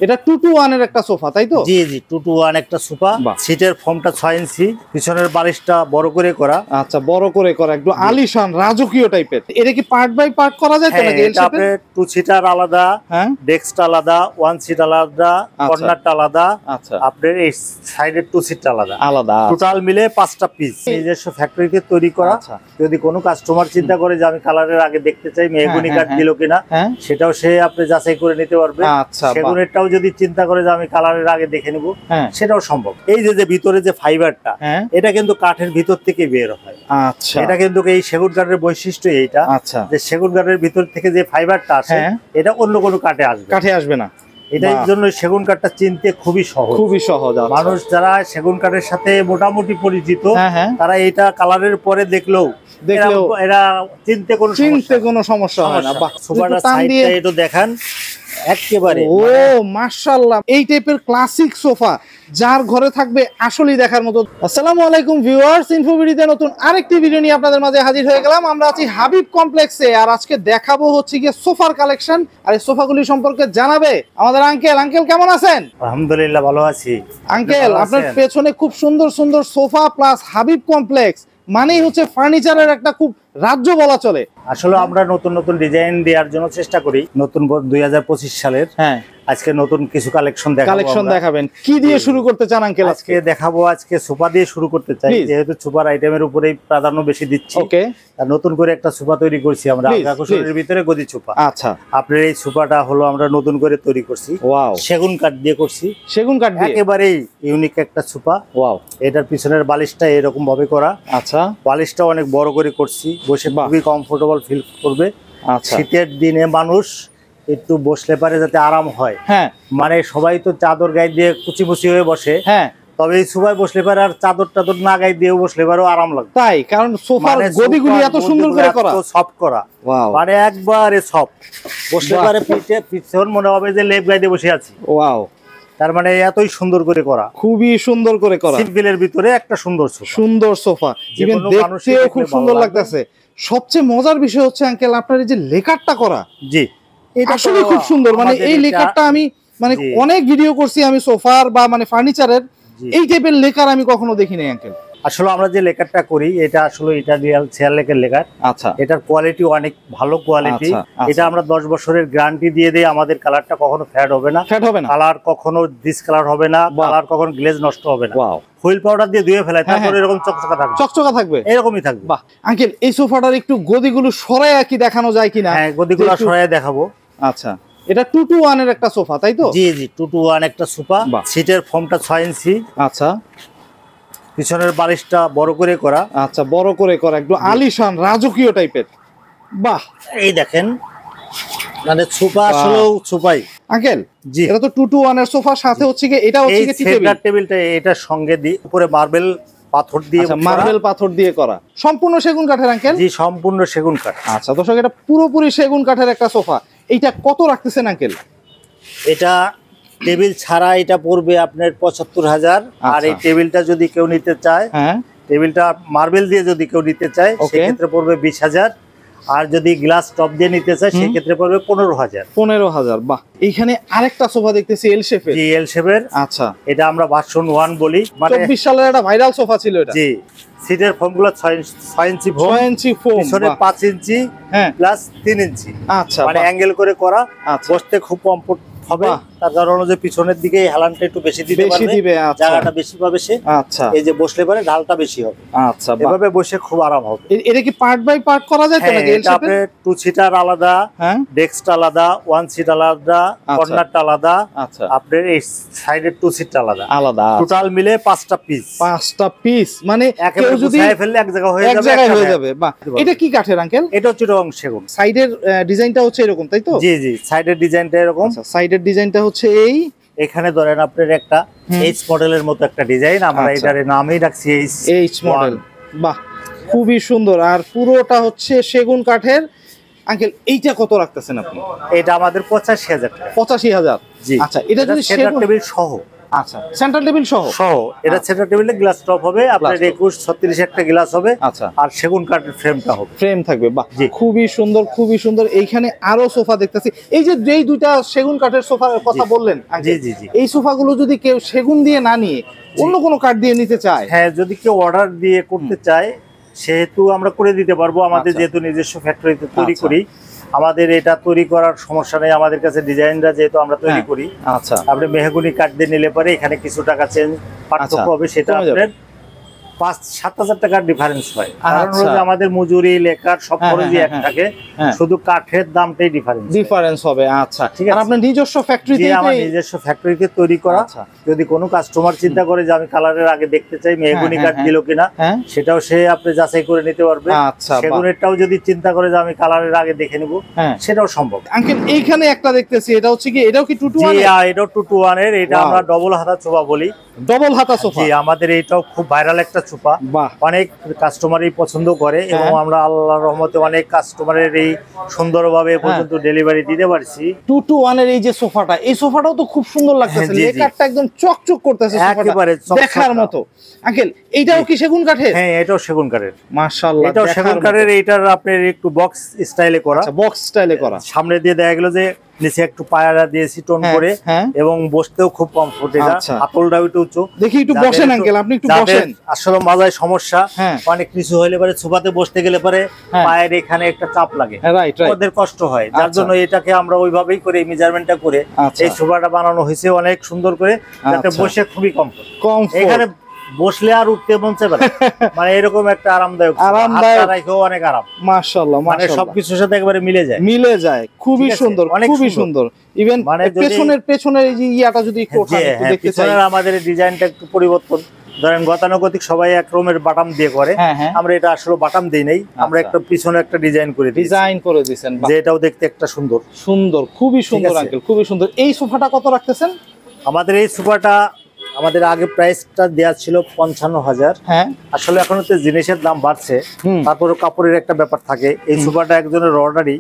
এটা 2-to-1 এর একটা সোফা, তাই তো? জি জি, 2-to-1 একটা সোফা। সিটের ফর্মটা 6 ইঞ্চি, পিছনের বালিশটা বড় করে করা। আচ্ছা, বড় করে করা, একদম আলিশান রাজকীয় টাইপের। এটা কি পার্ট বাই পার্ট করা যায় তো নাকি? এটা আপনি 2 সিটার আলাদা, ডেস্কটা আলাদা, 1 সিট আলাদা, কর্নারটা আলাদা। আচ্ছা, আপনার এই সাইডের 2 সিটটা আলাদা আলাদা, টোটাল মিলে 5টা পিস নিজস্ব ফ্যাক্টরিতে তৈরি করা। যদি কোনো কাস্টমার চিন্তা করে যে আমি কালারের আগে দেখতে চাই মেহগনি কাঠ দিল কিনা, সেটাও সে আপনি যাচাই করে নিতে পারবে। সেগুনেরটাও যদি চিন্তা করে যে আমি কালারের আগে দেখে নেব, সেটাও সম্ভব। এই যে ভিতরে যে ফাইবারটা, এটা কিন্তু কাঠের ভিতর থেকে বের হয়। আচ্ছা, এটা কিন্তু এই সেগুন কাঠের বৈশিষ্ট্য এইটা, যে সেগুন কাঠের ভিতর থেকে যে ফাইবারটা আসে, এটা অন্য কোনো কাঠে আসবে না। এটার জন্য সেগুন কাঠটা চিনতে খুবই সহজ। মানুষ যারা সেগুন কাঠের সাথে মোটামুটি পরিচিত, তারা এটা কালারের পরে দেখলেও এরা চিনতে কোনো সমস্যা হয় না। সোফাটা সাইডটা একটু দেখান একেবারে। ও মাশাআল্লাহ, এই টাইপের ক্লাসিক সোফা যার ঘরে থাকবে আসলেই দেখার মতো। আসসালামু আলাইকুম ভিউয়ার্স, ইনফোভিডিতে নতুন আরেকটি ভিডিও নিয়ে আপনাদের মাঝে হাজির হয়ে গেলাম। আমরা আছি হাবিব কমপ্লেক্সে, আর আজকে দেখাবো হচ্ছে গিয়ে সোফার কালেকশন। আর এই সোফাগুলি সম্পর্কে জানাবে আমাদের আঙ্কেল। আঙ্কেল কেমন আছেন? আলহামদুলিল্লাহ ভালো আছি। আঙ্কেল, আপনার পেছনে খুব সুন্দর সুন্দর সোফা প্লাস হাবিব কমপ্লেক্স মানেই হচ্ছে ফার্নিচারের একটা খুব রাজ্য বলা চলে। আসলে আমরা নতুন নতুন ডিজাইন দেওয়ার জন্য চেষ্টা করি। নতুন 2025 সালের আজকে নতুন কিছু কালেকশন দেখাবেন। কি দিয়ে শুরু করতে চান আঙ্কেল? আজকে দেখাবো, আজকে সোফা দিয়ে শুরু করতে চাই, যেহেতু সোফার আইটেমের উপরেই প্রাধান্য বেশি দিচ্ছি। ওকে, আর নতুন করে একটা সোফা তৈরি করছি আমরা, আকর্ষণের ভিতরে গদি সোফা। আচ্ছা, আপনার এই সোফাটা হলো আমরা নতুন করে তৈরি করছি। ওয়াও, সেগুন কাঠ দিয়ে করছি। সেগুন কাঠ দিয়ে একেবারেই ইউনিক একটা সোফা। ওয়াও, এটার পিছনের বালিশটা এরকম ভাবে করা। আচ্ছা, বালিশটা অনেক বড় করে করছি, বসে খুবই কমফোর্টেবল ফিল করবে। আচ্ছা, শীতের দিনে মানুষ একটু বসলে পারে যাতে আরাম হয়। মানে সবাই তো চাদর গায়ে দিয়ে কুচিমুচি হয়ে বসে, তবে এই সোফায় বসলে পারে আর চাদর টাদর না গায়ে দিয়ে বসলে পারেও আরাম লাগবে। তাই, কারণ সোফার গদিগুলি এত সুন্দর করে করা, সফট করা, মানে একবারে সফট। বসলে পারে পিছন মনে হবে যে লেপ গায়ে দিয়ে বসে আছি। ওয়াও, তার মানে এতই সুন্দর করে করা, খুবই সুন্দর করে করা। সিম্পলের ভিতরে একটা সুন্দর সোফা, ইভেন দেখতেও খুব সুন্দর লাগতেছে। সবচেয়ে মজার বিষয় হচ্ছে আঙ্কেল, আপনার এই যে লেকারটা করা, জি এটা আসলে খুব সুন্দর। মানে এই লেকারটা আমি মানে অনেক ভিডিও করছি আমি সোফার বা মানে ফার্নিচারের, এই টাইপের লেকার আমি কখনো দেখি নাই আঙ্কেল। আসলে আমরা যে লেকারটা করি এটা আসলে ইটালিয়ান চেয়ার লেকের লেকার। আচ্ছা, এটার কোয়ালিটি অনেক ভালো কোয়ালিটি। এটা আমরা 10 বছরের গ্যারান্টি দিয়ে দেই। আমাদের কালারটা কখনো ফ্যাড হবে না, কালার কখনো ডিসকালার হবে না, কালার কখনো গ্লেজ নষ্ট হবে না। হুইল পাউডার দিয়ে ধুয়ে ফেলায়, তারপরে এরকম চকচকা থাকবে, এরকমই থাকবে। বাহ আঙ্কেল, এই সোফাটার একটু গদিগুলো সরায়া কি দেখানো যায় কিনা? হ্যাঁ, গদিগুলো সরায়া দেখাবো। আচ্ছা, এটা 2-to-1 এর একটা সোফা, তাই তো? জি জি, 2-to-1 একটা সোফা। সিটের ফর্মটা 6 ইঞ্চি। আচ্ছা, পিছনের বালিশটা বড় করে করা। আচ্ছা, বড় করে করা, একদম আলিশান রাজকীয় টাইপের। বাহ, এই দেখেন, মানে সোফা আসলেও সোফাই আঙ্কেল। জি, এটা তো 2-to-1 এর সোফা, সাথে হচ্ছে কি এটা হচ্ছে কি সেন্টার টেবিলটা এটার সঙ্গে দিয়ে উপরে মার্বেল পাথর দিয়ে করা, সম্পূর্ণ সেগুন কাঠের আঙ্কেল? জি, সম্পূর্ণ সেগুন কাঠ। আচ্ছা দর্শক, এটা পুরোপুরি সেগুন কাঠের একটা সোফা। এইটা কত রাখতেছেন আঙ্কেল? এটা টেবিল ছাড়া এটা পড়বে আপনার 75,000। আর এই টেবিলটা যদি কেউ নিতে চায়, টেবিলটা মার্বেল দিয়ে যদি কেউ নিতে চায়, সেক্ষেত্রে পড়বে 20,000। আর যদি গ্লাস টপ দিয়ে নিতে চায় সেক্ষেত্রে পড়বে 15,000। 15,000। বাহ, এইখানে আরেকটা সোফা দেখতেছি এল শেপের। জি, এল শেপের। আচ্ছা, এটা আমরা ভার্সন 1 বলি। মানে 24 সালের একটা ভাইরাল সোফা ছিল এটা। জি, সিটের ফোমগুলো 6 ইঞ্চি ফোম, পিছনে 5 ইঞ্চি প্লাস 3 ইঞ্চি। আচ্ছা, মানে অ্যাঙ্গেল করে করা, বসতে খুব কমফোর্ট হবে। তার কারণ যে পিছনের দিকে হেলানটা একটু বেশি দিবে, জায়গাটা বেশি পাবে সে। আচ্ছা, এই যে বসলে পারে ঢালটা বেশি হবে। আচ্ছা, এভাবে বসে খুব আরাম হবে। এটা কি পার্ট বাই পার্ট করা যায় তো নাকি? এটা আপনি 2 সিটার আলাদা, ডেস্কটা আলাদা, 1 সিট আলাদা, কর্নারটা আলাদা। আচ্ছা, আপনার এই সাইডের 2 সিটটা আলাদা, টোটাল মিলে 5টা পিস। মানে কেউ যদি ফেললে এক জায়গা হয়ে যাবে। বাহ, এটা কি কাঠের আঙ্কেল? এটা হচ্ছে রং সেগুন। সাইডের ডিজাইনটা হচ্ছে এরকম, তাই তো? জি জি, সাইডের ডিজাইনটা এরকম। সাইডের ডিজাইনটা হচ্ছে এই, এখানে ধরেন আপনার একটা এইচ মডেলের মতো একটা ডিজাইন, আমরা এটার নামই রাখছি এইচ মডেল। বাহ, খুবই সুন্দর। আর পুরোটা হচ্ছে সেগুন কাঠের। আঙ্কেল, এইটা কত রাখতেছেন আপনি? এটা আমাদের 85,000 টাকা। 85,000। জি। আচ্ছা, এটা যদি সেন্টার টেবিল সহ, আচ্ছা সেন্টার টেবিল সহ এটা সেন্টার টেবিলে গ্লাস টপ হবে আপনার 21 36 একটা গ্লাস হবে। আচ্ছা আর সেগুন কাঠের ফ্রেমটা হবে, ফ্রেম থাকবে। বাহ খুবই সুন্দর খুবই সুন্দর। এইখানে আরো সোফা দেখতেছি, এই যে যেই দুইটা সেগুন কাঠের সোফার কথা বললেন, জি জি জি, এই সোফাগুলো যদি কেউ সেগুন দিয়ে না নিয়ে অন্য কোনো কাঠ দিয়ে নিতে চায়, হ্যাঁ যদি কেউ অর্ডার দিয়ে করতে চায় সেহেতু আমরা করে দিতে পারবো। আমাদের যেহেতু নিজস্ব ফ্যাক্টরিতে তৈরি করি, আমাদের এটা তৈরি করার সমস্যা নেই। আমাদের কাছে ডিজাইনটা যেহেতু আমরা তৈরি করি, আচ্ছা আপনি মেহগনি কাঠ দিয়ে নিলে পরে এখানে কিছু টাকা চেঞ্জ পার্থক্য হবে, সেটা আপনার 5-7 হাজার টাকার ডিফারেন্স হয়। কারণ হলো আমাদের মজুরি লেখার সব খরচই এক থাকে, শুধু কাঠের দামটাই ডিফারেন্স হবে। আচ্ছা ঠিক আছে, আপনার নিজস্ব ফ্যাক্টরিতে? আমার নিজস্ব ফ্যাক্টরিতে তৈরি করা। যদি কোনো কাস্টমার চিন্তা করে যে আমি কালারের আগে দেখতে চাই মেহগনি কাঠ দিল কিনা, সেটাও সে আপনি যাচাই করে নিতে পারবে। সেগুনেরটাও যদি চিন্তা করে যে আমি কালারের আগে দেখে নিব, সেটাও সম্ভব। আঙ্কেল এইখানে একটা দেখতেছি, এটা হচ্ছে কি, এটাও কি 2-to-1? এটাও 2-to-1 এর। এটা আমরা ডবল হাতা সোফা বলি। ডবল হাতা সোফা? জি, আমাদের এইটাও খুব ভাইরাল একটা সোফা, অনেক কাস্টমারই পছন্দ করে এবং আমরা আল্লাহর রহমতে অনেক কাস্টমারের এই সুন্দরভাবে পর্যন্ত ডেলিভারি দিতে পারছি। 2-to-1 এর এই যে সোফাটা, এই সোফাটাও তো খুব সুন্দর লাগতেছে, লেকারটা একদম চকচক করতেছে, একেবারে দেখার মতো। আঙ্কেল এইটাও কি সেগুন কাঠের? হ্যাঁ এটাও সেগুন কাঠের। মাশাআল্লাহ, এটাও সেগুন কাঠের। এইটার আপনার একটু বক্স স্টাইলে করা। আচ্ছা বক্স স্টাইলে করা। সামনে দিয়ে দেখা গেল যে নিচে একটু পায়ারা দিয়েছি টোন করে, এবং বসতেও খুব কমফোর্ট। এটা হাতলটাও একটু উঁচু। দেখি একটু বসেন আঙ্কেল, আপনি একটু বসেন। আসলে মাজায় সমস্যা, অনেক কিছু হইলে পরে সোফাতে বসতে গেলে পরে পায়ের এখানে একটা চাপ লাগে, ওদের কষ্ট হয়। যার জন্য এটাকে আমরা ওইভাবেই করে মেজারমেন্টটা করে এই সোফাটা বানানো হয়েছে অনেক সুন্দর করে, যাতে বসে খুবই কমফোর্ট। এখানে বসলে আর উঠতে মন চাইবে না, মানে এরকম একটা আরামদায়ক, অনেক আরাম। মাশাআল্লাহ, মানে সবকিছুর সাথে একেবারে মিলে যায়, খুবই সুন্দর, খুবই সুন্দর। ইভেন মানে পেছনের এই যে ইয়াটা যদি একটু দেখতে চাই, আমাদের ডিজাইনটা একটু পরিবর্তন। ধরেন গতানুগতিক সবাই এক রকমের বাটাম দিয়ে করে, আমরা এটা আসলে বাটাম দিই নাই, আমরা একটা পিছনে একটা ডিজাইন করে দিয়েছেন, যে এটাও দেখতে একটা সুন্দর, খুবই সুন্দর আঙ্কেল, খুবই সুন্দর। এই সোফাটা কত রাখতেছেন? আমাদের এই সোফাটা আমাদের আগে প্রাইসটা দেওয়া ছিল 55,000। আসলে এখন তো জিনিসের দাম বাড়ছে, তারপরে কাপড়ের একটা ব্যাপার থাকে। এই সোফাটা একজনের অর্ডারই,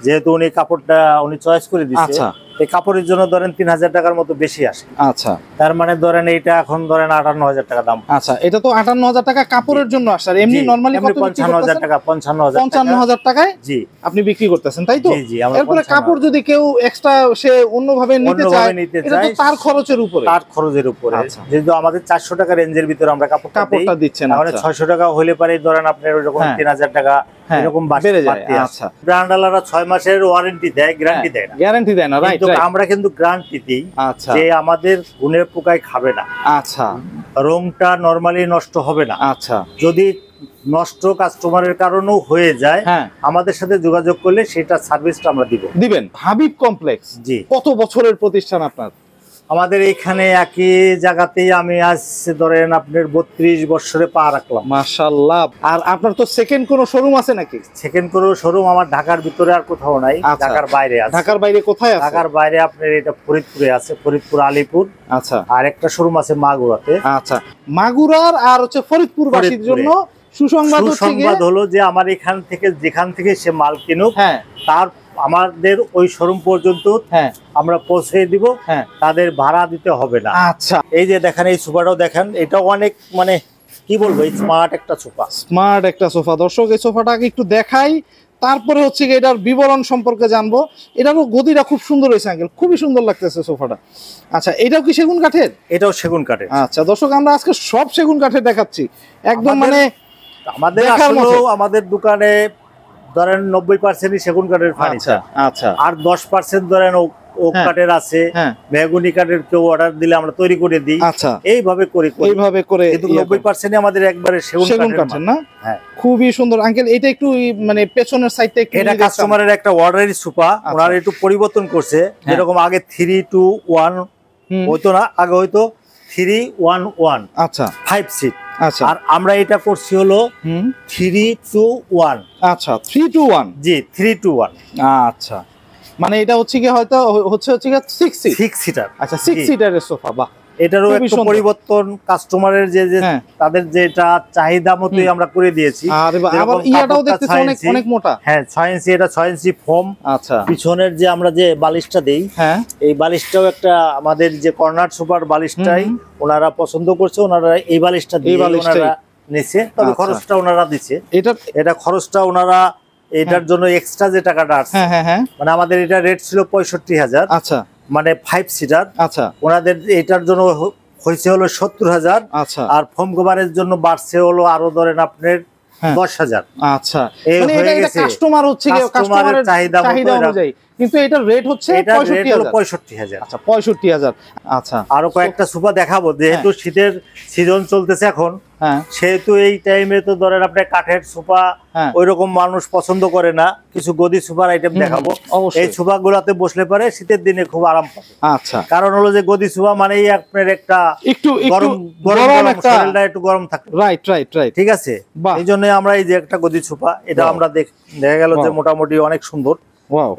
যেহেতু উনি কাপড়টা উনি চয়েস করে দিচ্ছে, এই কাপড়ের জন্য ধরেন 3,000 টাকার মতো বেশি আসে। আচ্ছা, তার মানে ধরেন এইটা এখন ধরেন 58,000 টাকা দাম। আচ্ছা, এটা তো 58,000 টাকা কাপড়ের জন্য আসে, আর এমনি নরমালি কত? 55,000 টাকা। 55,000 টাকায় জি আপনি বিক্রি করতেছেন, তাই তো? জি জি। এরপরে কাপড় যদি কেউ এক্সট্রা সে অন্যভাবে নিতে চায়, এটা তো তার খরচের উপরে। যেহেতু আমাদের 400 টাকা রেঞ্জের ভিতরে আমরা কাপড়টা দিচ্ছেন, মানে 600 টাকা হলে পরে ধরেন আপনার ওইরকম 3,000 টাকা এরকম বেড়ে যায়। আচ্ছা, ব্র্যান্ডওয়ালারা 6 মাসের ওয়ারেন্টি দেয়, গ্যারান্টি দেয় না। গ্যারান্টি দেয় না, রাইট। আমরা কিন্তু গ্যারান্টি দিই যে আমাদের গুণের পোকায় খাবে না। আচ্ছা, রংটা নরমালি নষ্ট হবে না। আচ্ছা, যদি নষ্ট কাস্টমারের কারণেও হয়ে যায়, আমাদের সাথে যোগাযোগ করলে সেটা সার্ভিসটা আমরা দিবেন। হাবিব কমপ্লেক্স জি কত বছরের প্রতিষ্ঠান আপনার? আমাদের এখানে একই জায়গাতেই আমি আজ ধরেন আপনার 32 বছরে পা রাখলাম। মাশাআল্লাহ। আর আপনার তো সেকেন্ড কোনো শোরুম আছে নাকি? সেকেন্ড কোনো শোরুম আমার ঢাকার ভিতরে আর কোথাও নাই, ঢাকার বাইরে আছে। ঢাকার বাইরে কোথায় আছে? ঢাকার বাইরে আপনার এটা ফরিদপুরে আছে, ফরিদপুর আলিপুর। আচ্ছা, আর একটা শোরুম আছে মাগুরাতে। আচ্ছা, মাগুরার আর হচ্ছে ফরিদপুর বাসীর জন্য সুসংবাদ হলো যে আমার এখান থেকে যেখান থেকে সে মাল কিনুক, তার আমাদের ওই শোরুম পর্যন্ত আমরা পৌঁছে দিব, তাদের ভাড়া দিতে হবে না। আচ্ছা, এই যে দেখেন এই সোফাটাও দেখেন, এটা অনেক মানে কি বলবো, স্মার্ট একটা সোফা। দর্শক এই সোফাটা একটু দেখাই, তারপরে হচ্ছে এটার বিবরণ সম্পর্কে জানবো। এটারও গদিটা খুব সুন্দর হয়েছে আঙ্কেল, খুবই সুন্দর লাগতেছে সোফাটা। আচ্ছা, এটাও কি সেগুন কাঠের? এটাও সেগুন কাঠের। আচ্ছা দর্শক, আমরা আজকে সব সেগুন কাঠের দেখাচ্ছি একদম, মানে আমাদের দোকানে ধরেন 90% সেগুন কাঠের ফার্নিচার। আচ্ছা, আর 10% ধরেন ওক কাঠের আছে, মেহগনি কাঠের কেউ অর্ডার দিলে আমরা তৈরি করে দিই। আচ্ছা, এইভাবে করে কিন্তু 90% আমাদের একবারে সেগুন কাঠের না। খুবই সুন্দর আঙ্কেল। এটা একটু মানে পেছনের সাইডটা একটু, এটা কাস্টমারের একটা অর্ডারি সোফা, ওনারা একটু পরিবর্তন করছে। যেরকম আগে 3-2-1 হইতো না, আগে হয়তো 3-1-1। আচ্ছা, 5 সিট। আচ্ছা, আর আমরা এটা করছি হলো 3-2-1। আচ্ছা, 3-2-1। জি, 3-2-1। আচ্ছা, মানে এটা হচ্ছে কি হয়তো হচ্ছে 6 সিটার। আচ্ছা, 6 সিটারের সোফা। বাহ, এটারও একটু পরিবর্তন কাস্টমারের যে তাদের যেটা চাহিদা মতোই আমরা করে দিয়েছি। আবার ইয়াটাও দেখতেছি অনেক অনেক মোটা। হ্যাঁ 6 ইঞ্চি, এটা 6 ইঞ্চি ফোম। আচ্ছা, পিছনের যে আমরা যে বালিশটা দেই, এই বালিশটাও একটা আমাদের যে কর্নার সুপার বালিশটাই ওনারা পছন্দ করছে, ওনারা এই বালিশটা দিয়ে ওনারা নিছে। তবে খরচটা ওনারা দিচ্ছে, এটা খরচটা ওনারা এটার জন্য এক্সট্রা যে টাকাটা আছে, মানে আমাদের এটা রেট ছিল 65,000। আচ্ছা, মানে 5 সিটার। আচ্ছা, ওনাদের এটার জন্য হয়েছে হলো 70,000। আচ্ছা, আর ফোম কভারের জন্য বাড়ছে হলো আরো ধরেন আপনার 10,000। আচ্ছা, মানে এটা কাস্টমার হচ্ছে কাস্টমারের চাহিদা অনুযায়ী, কিন্তু এটার রেট হচ্ছে 65,000। আচ্ছা, 65,000। আচ্ছা, আরো কয়েকটা সোফা দেখাবো, যেহেতু শীতের সিজন চলতেছে এখন, সেহেতু এই টাইমে তো ধরেন আপনার কাঠের সোফা ওইরকম মানুষ পছন্দ করে না, কিছু গদি সোফার আইটেম দেখাবো। এই সোফা গুলাতে বসলে পারে শীতের দিনে খুব আরাম পাবে। আচ্ছা, কারণ হলো যে গদি সোফা মানেই আপনার একটা একটু গরম শরীরটা একটু গরম থাকে। রাইট রাইট রাইট, ঠিক আছে। এই জন্য আমরা এই যে একটা গদি সোফা, এটা আমরা দেখা গেল যে মোটামুটি অনেক সুন্দর।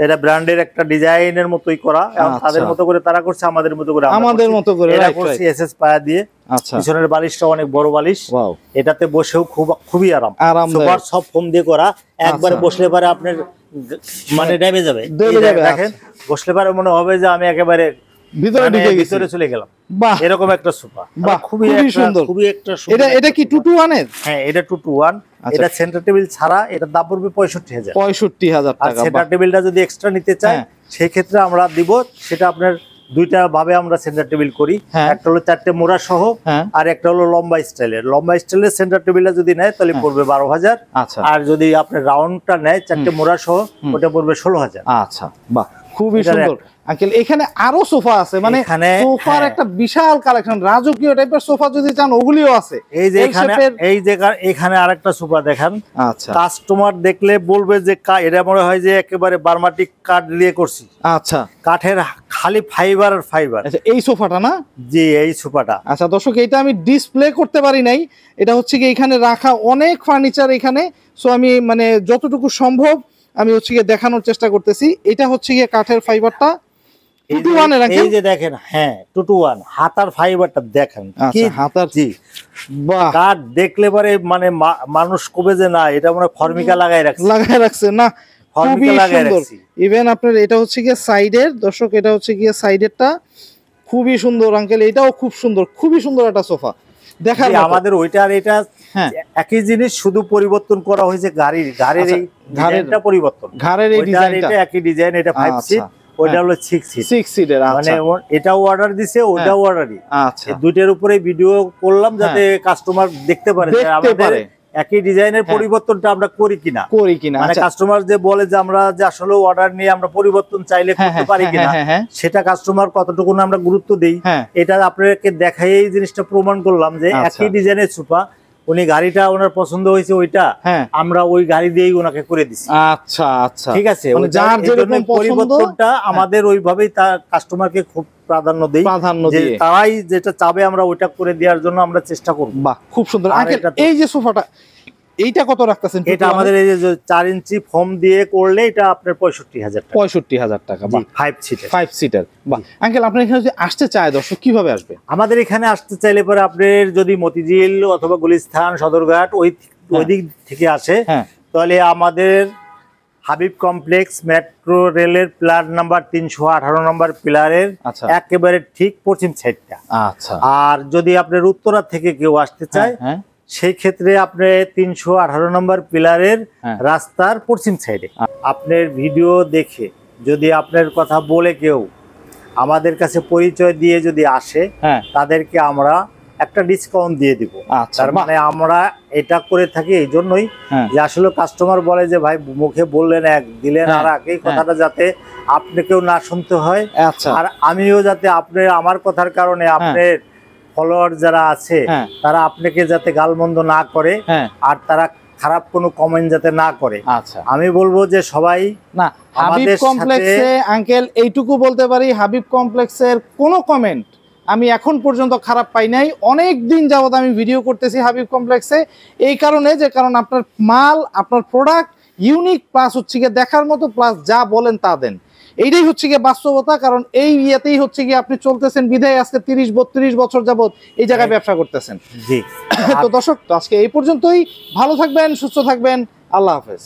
এটা ব্র্যান্ডের একটা ডিজাইনের মতোই করা, তাদের মতো করে তারা করছে, আমাদের মতো করে আমাদের মতো করে এটা করছি এসএস পায়া দিয়ে। আচ্ছা, পিছনের বালিশটা অনেক বড় বালিশ, এটাতে বসেও খুবই আরাম। সুপার সব ফোম দিয়ে করা, একবারে বসলে পারে আপনার মানে ডেবে যাবে। দেখেন বসলে পারে মনে হবে যে আমি একেবারে ভিতরে চলে গেলাম, এরকম একটা সোফা। খুবই সুন্দর, খুবই একটা সুন্দর। এটা কি 2-to-1 এর? হ্যাঁ, এটা 2-to-1। এটা সেন্টার টেবিল ছাড়া এটা দাম পড়বে 65,000। 65,000 টাকা। আর সেন্টার টেবিলটা যদি এক্সট্রা নিতে চায় সেই ক্ষেত্রে আমরা দিব, সেটা আপনার দুইটা ভাবে আমরা সেন্টার টেবিল করি। একটা হলো 4টে মোড়া সহ, আর একটা হলো লম্বা স্টাইলের। লম্বা স্টাইলের সেন্টার টেবিলটা যদি নেয় তাহলে পড়বে 12,000। আর যদি আপনার রাউন্ডটা নেয় 4টে মোড়া সহ, ওটা পড়বে 16,000। আচ্ছা, বাহ, খুবই সুন্দর আঙ্কেল। এখানে আরো সোফা আছে, মানে সোফার একটা বিশাল কালেকশন, রাজকীয় টাইপের সোফা যদি চান ওগুলিও আছে। এই যে এখানে আরেকটা সোফা দেখেন। আচ্ছা, কাস্টমার দেখলে বলবে যে এটা মনে হয় যে একেবারে বার্মাটিক কাঠ দিয়ে করছি। আচ্ছা, কাঠের খালি ফাইবার আর ফাইবার। আচ্ছা, এই সোফাটা না? জি, এই সোফাটা। আচ্ছা দর্শক, এটা আমি ডিসপ্লে করতে পারি নাই, এটা হচ্ছে কি এখানে রাখা অনেক ফার্নিচার এখানে। সো আমি মানে যতটুকু সম্ভব আমি হচ্ছে গিয়ে দেখানোর চেষ্টা করতেছি। এটা হচ্ছে গিয়ে কাঠের ফাইবারটা 2-to-1 এর। এই যে দেখেন, হ্যাঁ 2-to-1 হাতার ফাইবারটা দেখেন। কি হাতার, জি, বাহ, কাঠ দেখলে পরে মানে মানুষ কবে যে না এটা মনে ফর্মিকা লাগাই রাখছে না, ফর্মিকা লাগাই রাখছে। ইভেন আপনার এটা হচ্ছে গিয়ে সাইডের, দর্শক এটা হচ্ছে গিয়ে সাইডেরটা খুবই সুন্দর আঙ্কেল, এটাও খুব সুন্দর, খুবই সুন্দর একটা সোফা। দেখার আমাদের ওইটা আর এটা একই জিনিস, শুধু পরিবর্তন করা হয়েছে গাড়ির এই ডিজাইনটা পরিবর্তন, ঘাড়ের এই ডিজাইনটা একই ডিজাইন। এটা 5 সিট, ওইটা হলো 6 সিটের। মানে এটাও অর্ডার দিছে, ওইটাও অর্ডারই। আচ্ছা, দুইটার উপরে ভিডিও করলাম যাতে কাস্টমার দেখতে পারে যে আমাদের একই ডিজাইনের পরিবর্তনটা আমরা করি কিনা। মানে কাস্টমার যে বলে যে আমরা যে আসলে অর্ডার নিয়ে আমরা পরিবর্তন চাইলে করতে পারি কিনা, সেটা কাস্টমার কতটুকু আমরা গুরুত্ব দেই, এটা আপনাকে দেখাই এই জিনিসটা প্রমাণ করলাম যে একই ডিজাইনের সোফা, উনি গাড়িটা ওনার পছন্দ হয়েছে ওইটা, আমরা ওই গাড়ি দিয়েই ওনাকে করে দিছি। আচ্ছা আচ্ছা, ঠিক আছে। যার যেরকম পরিবর্তনটা আমাদের ওইভাবেই তার কাস্টমারকে খুব প্রাধান্য দেই, যে তারাই যেটা চাবে আমরা ওইটা করে দেওয়ার জন্য আমরা চেষ্টা করব। বাহ, খুব সুন্দর। এই যে সোফাটা, এইটা কত রাখতেছেন? এটা আমাদের এই যে 4 ইঞ্চি ফোম দিয়ে করলে এটা আপনার 65,000 টাকা। 65,000 টাকা, বাহ, 5 সিটার। বাহ আঙ্কেল, আপনার এখানে যদি আসতে চায় দর্শক কিভাবে আসবে? আমাদের এখানে আসতে চাইলে পরে আপনার যদি মতিঝিল অথবা গুলিস্তান, সদরঘাট ওই দিক থেকে আসে, তাহলে আমাদের হাবিব কমপ্লেক্স মেট্রো রেলের প্লার নাম্বার 318 নম্বর পিলারের একেবারে ঠিক পশ্চিম সাইডটা। আচ্ছা, আর যদি আপনার উত্তরা থেকে কেউ আসতে চায় সেই ক্ষেত্রে আপনি 318 নম্বর পিলারের রাস্তার পশ্চিম সাইডে আপনার ভিডিও দেখে যদি আপনার কথা বলে কেউ আমাদের কাছে পরিচয় দিয়ে যদি আসে, তাদেরকে আমরা একটা ডিসকাউন্ট দিয়ে দিব। তার মানে আমরা এটা করে থাকি এই জন্যই যে আসলে কাস্টমার বলে যে ভাই মুখে বললেন এক, দিলেন আর এক, এই কথাটা যাতে আপনাকেও না শুনতে হয়, আর আমিও যাতে আমার কথার কারণে আপনার ফলোয়ার যারা আছে তারা আপনাকে যাতে গালমন্দ না করে, আর তারা খারাপ কোনো কমেন্ট যাতে না করে। আচ্ছা, আমি বলবো যে সবাই না, হাবিব কমপ্লেক্সে আঙ্কেল এইটুকু বলতে পারি, হাবিব কমপ্লেক্সের কোনো কমেন্ট আমি এখন পর্যন্ত খারাপ পাই নাই। অনেক দিন যাবত আমি ভিডিও করতেছি হাবিব কমপ্লেক্সে, এই কারণে যে কারণ আপনার মাল, আপনার প্রোডাক্ট ইউনিক, প্লাস হচ্ছে গিয়ে দেখার মতো, প্লাস যা বলেন তা দেন। এইটাই হচ্ছে গিয়ে বাস্তবতা, কারণ এই ইয়েতেই হচ্ছে গিয়ে আপনি চলতেছেন বিধায় আজকে 30-32 বছর যাবত এই জায়গায় ব্যবসা করতেছেন। জি। তো দর্শক, আজকে এই পর্যন্তই। ভালো থাকবেন, সুস্থ থাকবেন, আল্লাহ হাফেজ।